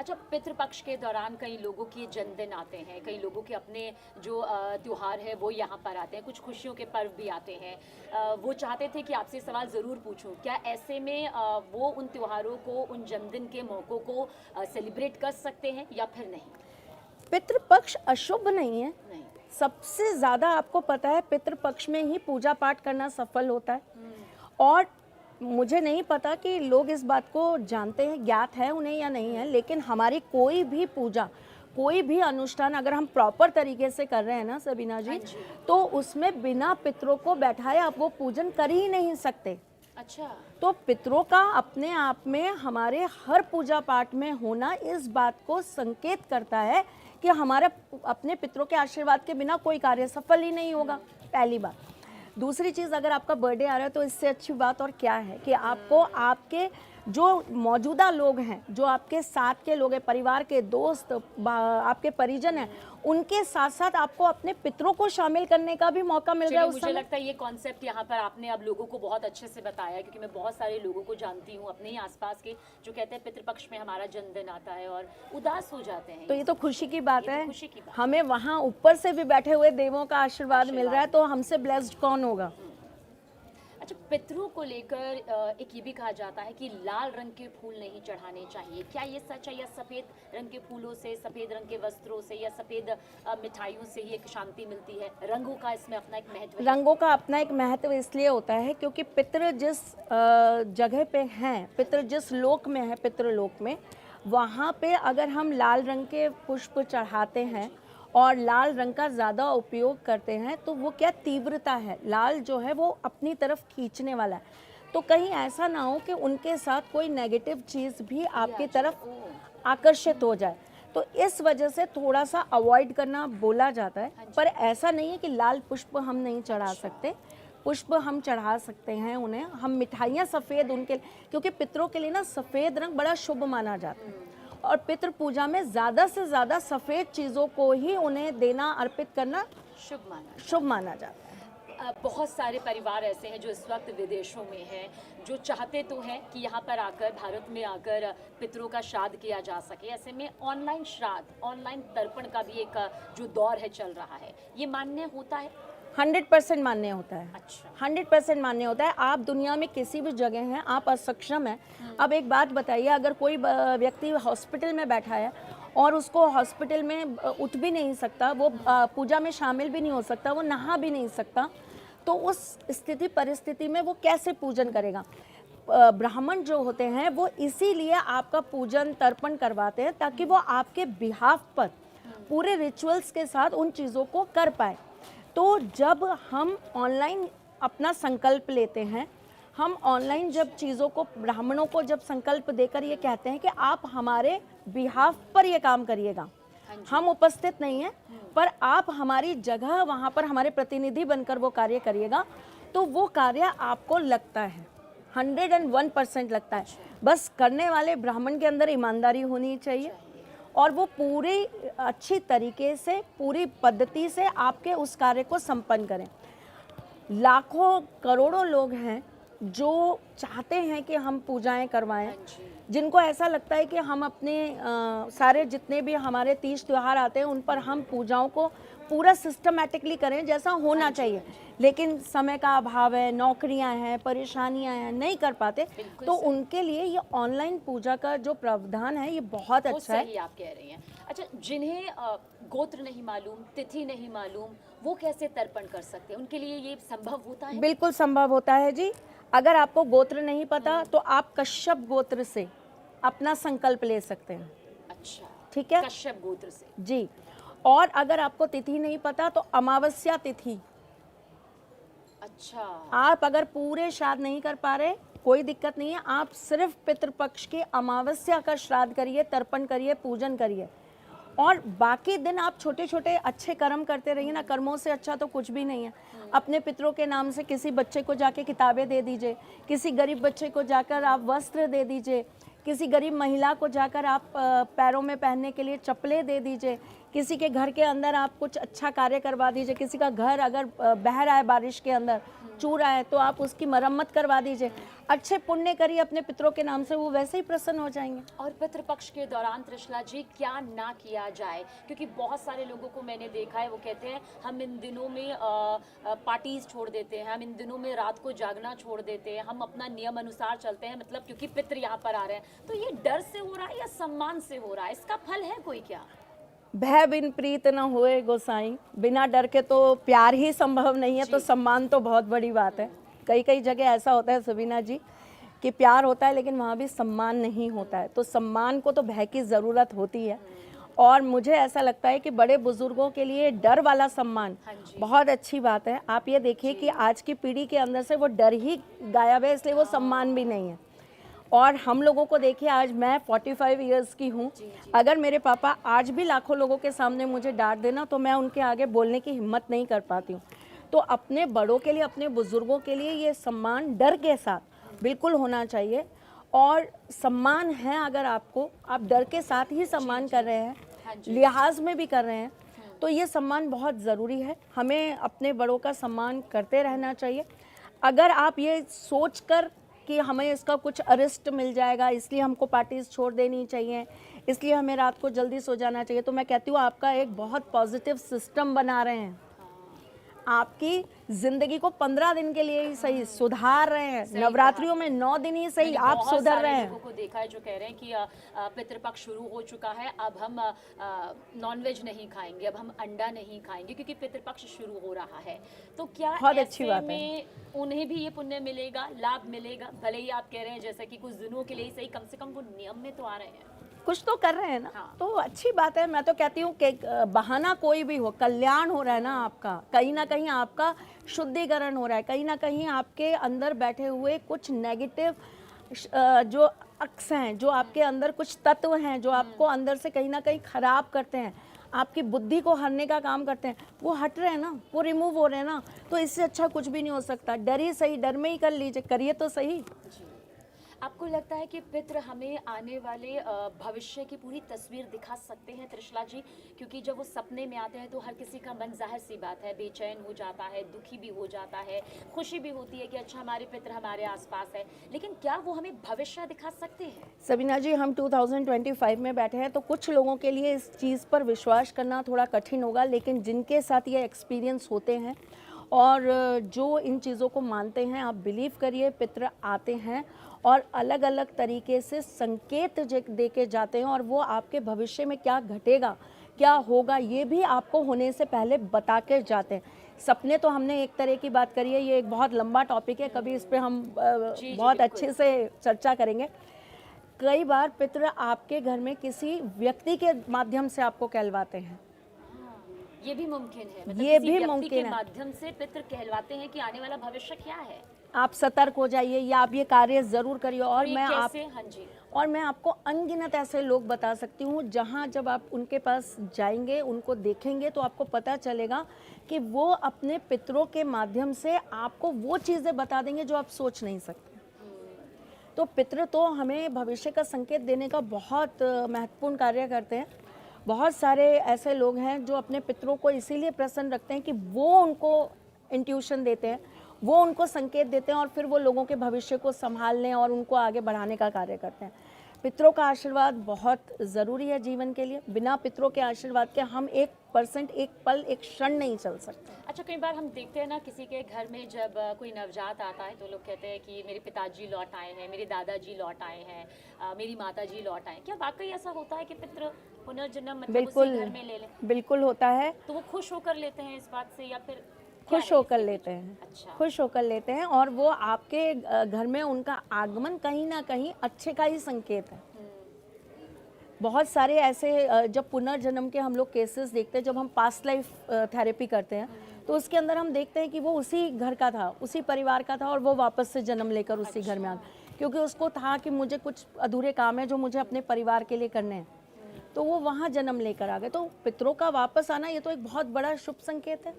अच्छा, पितृपक्ष के दौरान कई लोगों के जन्मदिन आते हैं, कई लोगों के अपने जो त्योहार है वो यहाँ पर आते हैं, कुछ खुशियों के पर्व भी आते हैं। वो चाहते थे कि आपसे सवाल ज़रूर पूछूं, क्या ऐसे में वो उन त्योहारों को, उन जन्मदिन के मौक़ों को सेलिब्रेट कर सकते हैं या फिर नहीं? पितृपक्ष अशुभ नहीं है। नहीं। सबसे ज़्यादा आपको पता है पितृपक्ष में ही पूजा पाठ करना सफल होता है। और मुझे नहीं पता कि लोग इस बात को जानते हैं, ज्ञात है उन्हें या नहीं है, लेकिन हमारी कोई भी पूजा, कोई भी अनुष्ठान अगर हम प्रॉपर तरीके से कर रहे हैं ना सबीना जी, तो उसमें बिना पितरों को बैठाए आप वो पूजन कर ही नहीं सकते। अच्छा। तो पितरों का अपने आप में हमारे हर पूजा पाठ में होना इस बात को संकेत करता है कि हमारे अपने पितरों के आशीर्वाद के बिना कोई कार्य सफल ही नहीं होगा, पहली बात। दूसरी चीज़, अगर आपका बर्थडे आ रहा है तो इससे अच्छी बात और क्या है कि आपको आपके जो मौजूदा लोग हैं, जो आपके साथ के लोग हैं, परिवार के दोस्त, आपके परिजन हैं, उनके साथ साथ आपको अपने पितरों को शामिल करने का भी मौका मिल रहा है। मुझे लगता है ये कॉन्सेप्ट यहाँ पर आपने अब लोगों को बहुत अच्छे से बताया, क्योंकि मैं बहुत सारे लोगों को जानती हूँ अपने ही आसपास के जो कहते हैं पितृपक्ष में हमारा जन्मदिन आता है और उदास हो जाते हैं। तो ये तो खुशी की बात है। खुशी की बात। हमें वहाँ ऊपर से भी बैठे हुए देवों का आशीर्वाद मिल रहा है, तो हमसे ब्लेस्ड कौन होगा। अच्छा, पितरों को लेकर एक ये भी कहा जाता है कि लाल रंग के फूल नहीं चढ़ाने चाहिए, क्या ये सच है? या सफ़ेद रंग के फूलों से, सफ़ेद रंग के वस्त्रों से या सफ़ेद मिठाइयों से ही एक शांति मिलती है? रंगों का इसमें अपना एक महत्व है। रंगों का अपना एक महत्व इसलिए होता है क्योंकि पितृ जिस जगह पे हैं, पितृ जिस लोक में है, पितृलोक में, वहाँ पे अगर हम लाल रंग के पुष्प चढ़ाते हैं और लाल रंग का ज़्यादा उपयोग करते हैं तो वो क्या तीव्रता है, लाल जो है वो अपनी तरफ खींचने वाला है। तो कहीं ऐसा ना हो कि उनके साथ कोई नेगेटिव चीज़ भी आपकी तरफ आकर्षित हो जाए, तो इस वजह से थोड़ा सा अवॉइड करना बोला जाता है। पर ऐसा नहीं है कि लाल पुष्प हम नहीं चढ़ा सकते, पुष्प हम चढ़ा सकते हैं उन्हें। हम मिठाइयाँ सफ़ेद उनके, क्योंकि पितरों के लिए ना सफ़ेद रंग बड़ा शुभ माना जाता है और पितृ पूजा में ज़्यादा से ज़्यादा सफ़ेद चीज़ों को ही उन्हें देना, अर्पित करना शुभ माना जाता है। बहुत सारे परिवार ऐसे हैं जो इस वक्त विदेशों में हैं, जो चाहते तो हैं कि यहाँ पर आकर, भारत में आकर पितरों का श्राद्ध किया जा सके। ऐसे में ऑनलाइन श्राद्ध, ऑनलाइन तर्पण का भी एक जो दौर है चल रहा है, ये मान्य होता है? 100% मान्य होता है। अच्छा। 100% मान्य होता है। आप दुनिया में किसी भी जगह हैं, आप असक्षम हैं। अब एक बात बताइए, अगर कोई व्यक्ति हॉस्पिटल में बैठा है और उसको हॉस्पिटल में उठ भी नहीं सकता, वो पूजा में शामिल भी नहीं हो सकता, वो नहा भी नहीं सकता, तो उस स्थिति परिस्थिति में वो कैसे पूजन करेगा? ब्राह्मण जो होते हैं वो इसीलिए आपका पूजन तर्पण करवाते हैं ताकि वो आपके बिहाफ पर पूरे रिचुअल्स के साथ उन चीज़ों को कर पाए। तो जब हम ऑनलाइन अपना संकल्प लेते हैं, हम ऑनलाइन जब चीज़ों को, ब्राह्मणों को जब संकल्प देकर ये कहते हैं कि आप हमारे बिहाफ पर ये काम करिएगा, हम उपस्थित नहीं हैं पर आप हमारी जगह वहाँ पर हमारे प्रतिनिधि बनकर वो कार्य करिएगा, तो वो कार्य आपको लगता है, 101% लगता है। बस करने वाले ब्राह्मण के अंदर ईमानदारी होनी चाहिए और वो पूरी अच्छी तरीके से, पूरी पद्धति से आपके उस कार्य को संपन्न करें। लाखों करोड़ों लोग हैं जो चाहते हैं कि हम पूजाएं करवाएं, जिनको ऐसा लगता है कि हम अपने सारे जितने भी हमारे तीज त्योहार आते हैं उन पर हम पूजाओं को पूरा सिस्टमैटिकली करें जैसा होना चाहिए, लेकिन समय का अभाव है, नौकरियां हैं, परेशानियां हैं, नहीं कर पाते, तो उनके लिए ये ऑनलाइन पूजा का जो प्रावधान है ये बहुत अच्छा है। सही आप कह रही हैं। अच्छा, जिन्हें गोत्र नहीं मालूम, तिथि नहीं मालूम, वो कैसे तर्पण कर सकते हैं? उनके लिए ये संभव होता है? बिल्कुल संभव होता है जी। अगर आपको गोत्र नहीं पता तो आप कश्यप गोत्र से अपना संकल्प ले सकते हैं। अच्छा, ठीक है, कश्यप गोत्र से जी। और अगर आपको तिथि नहीं पता तो अमावस्या तिथि। अच्छा, आप अगर पूरे श्राद्ध नहीं कर पा रहे, कोई दिक्कत नहीं है, आप सिर्फ पितृपक्ष की अमावस्या का श्राद्ध करिए, तर्पण करिए, पूजन करिए और बाकी दिन आप छोटे छोटे अच्छे कर्म करते रहिए ना। कर्मों से अच्छा तो कुछ भी नहीं है। अपने पितरों के नाम से किसी बच्चे को जाके किताबें दे दीजिए, किसी गरीब बच्चे को जाकर आप वस्त्र दे दीजिए, किसी गरीब महिला को जाकर आप पैरों में पहनने के लिए चप्पलें दे दीजिए, किसी के घर के अंदर आप कुछ अच्छा कार्य करवा दीजिए, किसी का घर अगर बह रहा है बारिश के अंदर चूर रहा है तो आप उसकी मरम्मत करवा दीजिए, अच्छे पुण्य करिए अपने पितरों के नाम से, वो वैसे ही प्रसन्न हो जाएंगे। और पितृपक्ष के दौरान त्रिशला जी क्या ना किया जाए, क्योंकि बहुत सारे लोगों को मैंने देखा है वो कहते हैं हम इन दिनों में पार्टीज छोड़ देते हैं, हम इन दिनों में रात को जागना छोड़ देते हैं, हम अपना नियम अनुसार चलते हैं, मतलब क्योंकि पितृ यहाँ पर आ रहे हैं। तो ये डर से हो रहा है या सम्मान से हो रहा है, इसका फल है कोई क्या? भय बिन प्रीत न होए गोसाई, बिना डर के तो प्यार ही संभव नहीं है, तो सम्मान तो बहुत बड़ी बात है। कई कई जगह ऐसा होता है सबीना जी कि प्यार होता है लेकिन वहाँ भी सम्मान नहीं होता है, तो सम्मान को तो भय की ज़रूरत होती है। और मुझे ऐसा लगता है कि बड़े बुजुर्गों के लिए डर वाला सम्मान बहुत अच्छी बात है। आप ये देखिए कि आज की पीढ़ी के अंदर से वो डर ही गायब है, इसलिए वो सम्मान भी नहीं है। और हम लोगों को देखिए, आज मैं 45 इयर्स की हूँ, अगर मेरे पापा आज भी लाखों लोगों के सामने मुझे डांट देना तो मैं उनके आगे बोलने की हिम्मत नहीं कर पाती हूँ। तो अपने बड़ों के लिए, अपने बुजुर्गों के लिए ये सम्मान डर के साथ बिल्कुल होना चाहिए। और सम्मान है, अगर आपको, आप डर के साथ ही सम्मान कर रहे हैं, लिहाज में भी कर रहे हैं, तो ये सम्मान बहुत ज़रूरी है। हमें अपने बड़ों का सम्मान करते रहना चाहिए। अगर आप ये सोच कर कि हमें इसका कुछ अरिस्ट मिल जाएगा इसलिए हमको पार्टीज छोड़ देनी चाहिए, इसलिए हमें रात को जल्दी सो जाना चाहिए, तो मैं कहती हूँ आपका एक बहुत पॉजिटिव सिस्टम बना रहे हैं। आपकी जिंदगी को 15 दिन के लिए ही सही सुधार रहे हैं, नवरात्रियों में 9 दिन ही सही आप सुधर रहे हैं। लोगों को देखा है जो कह रहे हैं कि पितृपक्ष शुरू हो चुका है, अब हम नॉनवेज नहीं खाएंगे, अब हम अंडा नहीं खाएंगे क्योंकि पितृपक्ष शुरू हो रहा है। तो क्या बहुत अच्छी ऐसे बात में उन्हें भी ये पुण्य मिलेगा, लाभ मिलेगा? भले ही आप कह रहे हैं जैसा कि कुछ दिनों के लिए ही सही, कम से कम वो नियम में तो आ रहे हैं, कुछ तो कर रहे हैं ना। हाँ। तो अच्छी बात है। मैं तो कहती हूँ कि बहाना कोई भी हो, कल्याण हो रहा है ना आपका, कहीं ना कहीं आपका शुद्धिकरण हो रहा है, कहीं ना कहीं आपके अंदर बैठे हुए कुछ नेगेटिव जो अक्स हैं, जो आपके अंदर कुछ तत्व हैं जो आपको अंदर से कहीं ना कहीं खराब करते हैं, आपकी बुद्धि को हरने का काम करते हैं, वो हट रहे हैं ना, वो रिमूव हो रहे हैं ना। तो इससे अच्छा कुछ भी नहीं हो सकता। डर ही सही, डर में ही कर लीजिए, करिए तो सही। आपको लगता है कि पितृ हमें आने वाले भविष्य की पूरी तस्वीर दिखा सकते हैं त्रिशला जी? क्योंकि जब वो सपने में आते हैं तो हर किसी का मन, जाहिर सी बात है, बेचैन हो जाता है, दुखी भी हो जाता है, खुशी भी होती है कि अच्छा हमारे पितृ हमारे आसपास है, लेकिन क्या वो हमें भविष्य दिखा सकते हैं? सबीना जी, हम 2025 में बैठे हैं, तो कुछ लोगों के लिए इस चीज़ पर विश्वास करना थोड़ा कठिन होगा, लेकिन जिनके साथ ये एक्सपीरियंस होते हैं और जो इन चीज़ों को मानते हैं, आप बिलीव करिए, पितृ आते हैं और अलग अलग तरीके से संकेत दे के जाते हैं, और वो आपके भविष्य में क्या घटेगा, क्या होगा, ये भी आपको होने से पहले बता के जाते हैं। सपने तो हमने एक तरह की बात करी है, ये एक बहुत लंबा टॉपिक है, कभी इस पे हम बहुत अच्छे से चर्चा करेंगे। कई बार पितृ आपके घर में किसी व्यक्ति के माध्यम से आपको कहलवाते हैं, ये भी मुमकिन है, मतलब ये किसी भी व्यक्ति मुमकिन के है। माध्यम से पितृ कहलवाते हैं कि आने वाला भविष्य क्या है। आप सतर्क हो जाइए या आप ये कार्य ज़रूर करिए। और ये मैं आप कैसे? हाँ जी। और मैं आपको अनगिनत ऐसे लोग बता सकती हूँ जहाँ जब आप उनके पास जाएंगे, उनको देखेंगे, तो आपको पता चलेगा कि वो अपने पितरों के माध्यम से आपको वो चीज़ें बता देंगे जो आप सोच नहीं सकते। तो पितृ तो हमें भविष्य का संकेत देने का बहुत महत्वपूर्ण कार्य करते हैं। बहुत सारे ऐसे लोग हैं जो अपने पितरों को इसीलिए प्रसन्न रखते हैं कि वो उनको इंट्यूशन देते हैं, वो उनको संकेत देते हैं और फिर वो लोगों के भविष्य को संभालने और उनको आगे बढ़ाने का कार्य करते हैं। पितरों का आशीर्वाद बहुत ज़रूरी है जीवन के लिए। बिना पितरों के आशीर्वाद के हम 1%, एक पल, एक क्षण नहीं चल सकते। अच्छा, कई बार हम देखते हैं ना, किसी के घर में जब कोई नवजात आता है तो लोग कहते हैं कि मेरे पिताजी लौट आए हैं, मेरे दादाजी लौट आए हैं, मेरी माताजी लौट आए। क्या वाकई ऐसा होता है कि पितृ पुनर्जन्म मतलब उसी घर में ले लें? बिल्कुल होता है। तो वो खुश होकर लेते हैं इस बात से, या फिर खुश होकर लेते हैं? अच्छा। खुश होकर लेते हैं, और वो आपके घर में उनका आगमन कहीं ना कहीं अच्छे का ही संकेत है। बहुत सारे ऐसे जब पुनर्जन्म के हम लोग केसेस देखते हैं, जब हम पास्ट लाइफ थेरेपी करते हैं, तो उसके अंदर हम देखते हैं कि वो उसी घर का था, उसी परिवार का था, और वो वापस से जन्म लेकर उसी घर में आ गया, क्योंकि उसको था कि मुझे कुछ अधूरे काम है जो मुझे अपने परिवार के लिए करने हैं, तो वो वहाँ जन्म लेकर आ गए। तो पितरों का वापस आना ये तो एक बहुत बड़ा शुभ संकेत है।